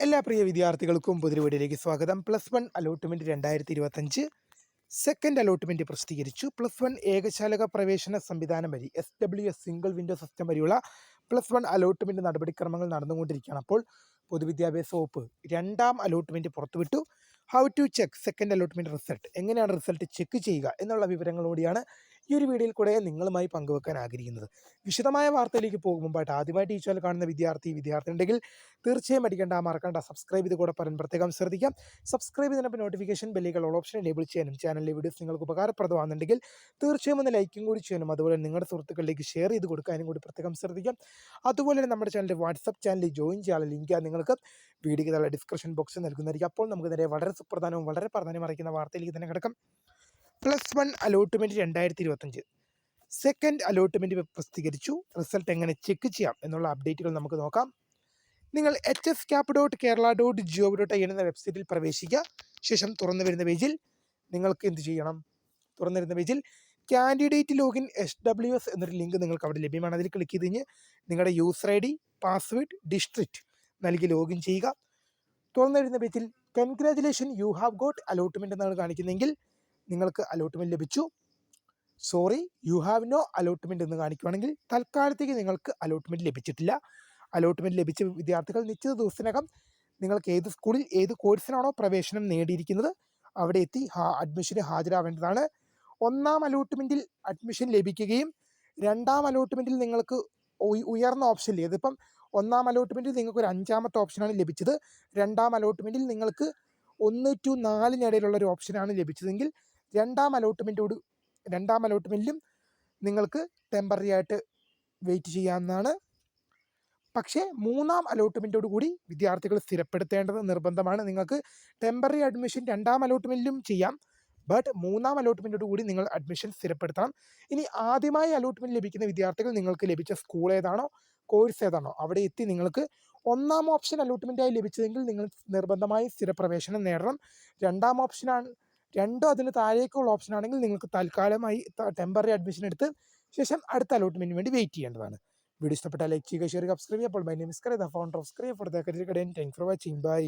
എല്ലാ പ്രിയ വിദ്യാർത്ഥികൾക്കും പുതിയ വീഡിയോയിലേക്ക് സ്വാഗതം. +1 അലോട്ട്മെന്റ് 2025 സെക്കൻഡ് അലോട്ട്മെന്റ് പ്രസിദ്ധീകരിച്ചു. +1 ഏകജാലക പ്രവേശന സംവിധാനം വഴി SWS സിംഗിൾ വിൻഡോ സിസ്റ്റം വഴിയുള്ള +1 അലോട്ട്മെന്റ് നടപടിക്രമങ്ങൾ നടന്നുകൊണ്ടിരിക്കുകയാണ്. അപ്പോൾ പൊതുവിദ്യാഭ്യാസ വകുപ്പ് രണ്ടാം അലോട്ട്മെന്റ് പുറത്തുവിട്ടു. How to check second allotment result, എങ്ങനെയാണ് റിസൾട്ട് ചെക്ക് ചെയ്യുക എന്നുള്ള വിവരങ്ങളോടെയാണ് ഈ ഒരു വീഡിയോയിൽ കൂടെ നിങ്ങളുമായി പങ്കുവെക്കാൻ ആഗ്രഹിക്കുന്നത്. വിശദമായ വാർത്തയിലേക്ക് പോകും മുമ്പായിട്ട് ആദ്യമായിട്ട് ഈ ചാനൽ കാണുന്ന വിദ്യാർത്ഥി ഉണ്ടെങ്കിൽ തീർച്ചയായും മറക്കണ്ട സബ്സ്ക്രൈബ് ചെയ്ത് കൂടെ പറയാൻ പ്രത്യേകം ശ്രദ്ധിക്കാം. സബ്സ്ക്രൈബ് ചെയ്തപ്പോൾ നോട്ടിഫിക്കേഷൻ ബെല്ലുകൾ ഓൾ ഓപ്ഷൻ എനേബിൾ ചെയ്യാനും ചാനലിലെ വീഡിയോസ് നിങ്ങൾക്ക് ഉപകാരപ്രദമാണെന്നുണ്ടെങ്കിൽ തീർച്ചയായും ഒന്ന് ലൈക്കും കൂടി ചെയ്യാനും അതുപോലെ നിങ്ങളുടെ സുഹൃത്തുക്കളിലേക്ക് ഷെയർ ചെയ്ത് കൊടുക്കാനും കൂടി പ്രത്യേകം ശ്രദ്ധിക്കാം. അതുപോലെ തന്നെ നമ്മുടെ ചാനലിൻ്റെ വാട്സപ്പ് ചാനലിൽ ജോയിൻ ചെയ്യാനുള്ള ലിങ്ക് നിങ്ങൾക്ക് വീഡിയോയ്ക്ക് ഡിസ്ക്രിപ്ഷൻ ബോക്സിൽ നൽകുന്നതായിരിക്കും. അപ്പോൾ നമുക്ക് നേരെ വളരെ സുപ്രധാനവും വളരെ പ്രാധാന്യം അറിയിക്കുന്ന വാർത്തയിലേക്ക് തന്നെ കിടക്കാം. +1 അലോട്ട്മെന്റ് 2025 സെക്കൻഡ് അലോട്ട്മെന്റ് പ്രസിദ്ധീകരിച്ചു. റിസൾട്ട് എങ്ങനെ ചെക്ക് ചെയ്യാം എന്നുള്ള അപ്ഡേറ്റുകൾ നമുക്ക് നോക്കാം. നിങ്ങൾ hscap.kerala.gov.in എന്ന വെബ്സൈറ്റിൽ പ്രവേശിക്കുക. ശേഷം തുറന്നു വരുന്ന പേജിൽ നിങ്ങൾക്ക് എന്ത് ചെയ്യണം? തുറന്നിരുന്ന പേജിൽ കാൻഡിഡേറ്റ് ലോഗിൻ SWS എന്നൊരു ലിങ്ക് നിങ്ങൾക്ക് അവിടെ ലഭ്യമാണ്. അതിൽ ക്ലിക്ക് ചെയ്ത് കഴിഞ്ഞ് നിങ്ങളുടെ യൂസർ ID, പാസ്വേഡ്, ഡിസ്ട്രിക്റ്റ് നൽകി ലോഗിൻ ചെയ്യുക. തുറന്നു വരുന്ന പേജിൽ congratulation you have got allotment എന്നാണ് കാണിക്കുന്നതെങ്കിൽ നിങ്ങൾക്ക് അലോട്ട്മെന്റ് ലഭിച്ചു. Sorry you have no allotment എന്ന് കാണിക്കുകയാണെങ്കിൽ തൽക്കാലത്തേക്ക് നിങ്ങൾക്ക് അലോട്ട്മെന്റ് ലഭിച്ചിട്ടില്ല. അലോട്ട്മെന്റ് ലഭിച്ച വിദ്യാർത്ഥികൾ നിശ്ചിത ദിവസത്തിനകം നിങ്ങൾക്ക് ഏത് സ്കൂളിൽ ഏത് കോഴ്സിനാണോ പ്രവേശനം നേടിയിരിക്കുന്നത് അവിടെ എത്തി അഡ്മിഷന് ഹാജരാവേണ്ടതാണ്. ഒന്നാം അലോട്ട്മെന്റിൽ അഡ്മിഷൻ ലഭിക്കുകയും രണ്ടാം അലോട്ട്മെന്റിൽ നിങ്ങൾക്ക് ഉയർന്ന ഓപ്ഷൻ ഇതിപ്പം ഒന്നാം അലോട്ട്മെന്റിൽ നിങ്ങൾക്ക് ഒരു 5ാമത്തെ ഓപ്ഷനാണ് ലഭിച്ചത്. രണ്ടാം അലോട്ട്മെന്റിൽ നിങ്ങൾക്ക് 1 to 4 ഒരു ഓപ്ഷനാണ് ലഭിച്ചതെങ്കിൽ രണ്ടാം അലോട്ട്മെന്റിലും നിങ്ങൾക്ക് ടെമ്പററി ആയിട്ട് വെയിറ്റ് ചെയ്യാവുന്നതാണ്. പക്ഷേ മൂന്നാം അലോട്ട്മെൻറ്റോട് കൂടി വിദ്യാർത്ഥികൾ സ്ഥിരപ്പെടുത്തേണ്ടത് നിർബന്ധമാണ്. നിങ്ങൾക്ക് ടെമ്പററി അഡ്മിഷൻ രണ്ടാം അലോട്ട്മെൻറ്റിലും ചെയ്യാം, ബട്ട് മൂന്നാം അലോട്ട്മെൻറ്റോട് കൂടി നിങ്ങൾ അഡ്മിഷൻ സ്ഥിരപ്പെടുത്തണം. ഇനി ആദ്യമായി അലോട്ട്മെൻറ്റ് ലഭിക്കുന്ന വിദ്യാർത്ഥികൾ നിങ്ങൾക്ക് ലഭിച്ച സ്കൂൾ ഏതാണോ കോഴ്സ് ഏതാണോ അവിടെ എത്തി നിങ്ങൾക്ക് ഒന്നാം ഓപ്ഷൻ അലോട്ട്മെൻറ്റായി ലഭിച്ചതെങ്കിൽ നിങ്ങൾ നിർബന്ധമായി സ്ഥിരപ്രവേശനം നേടണം. രണ്ടാം ഓപ്ഷനാണ് രണ്ടോ അതിന് താഴേക്കുള്ള ഓപ്ഷനാണെങ്കിൽ നിങ്ങൾക്ക് തൽക്കാലമായി ടെമ്പററി അഡ്മിഷൻ എടുത്ത് ശേഷം അടുത്ത അലോട്ട്മെൻറ്റിന് വേണ്ടി വെയിറ്റ് ചെയ്യേണ്ടതാണ്. വീഡിയോ ഇഷ്ടപ്പെട്ടാൽ ലൈക്ക് ചെയ്യുക, ഷെയർ ചെയ്യുക, സബ്സ്ക്രൈബ് ചെയ്യുക. അപ്പോൾ my name is Karim, the founder of screen for the career guidance. Thanks for watching. By.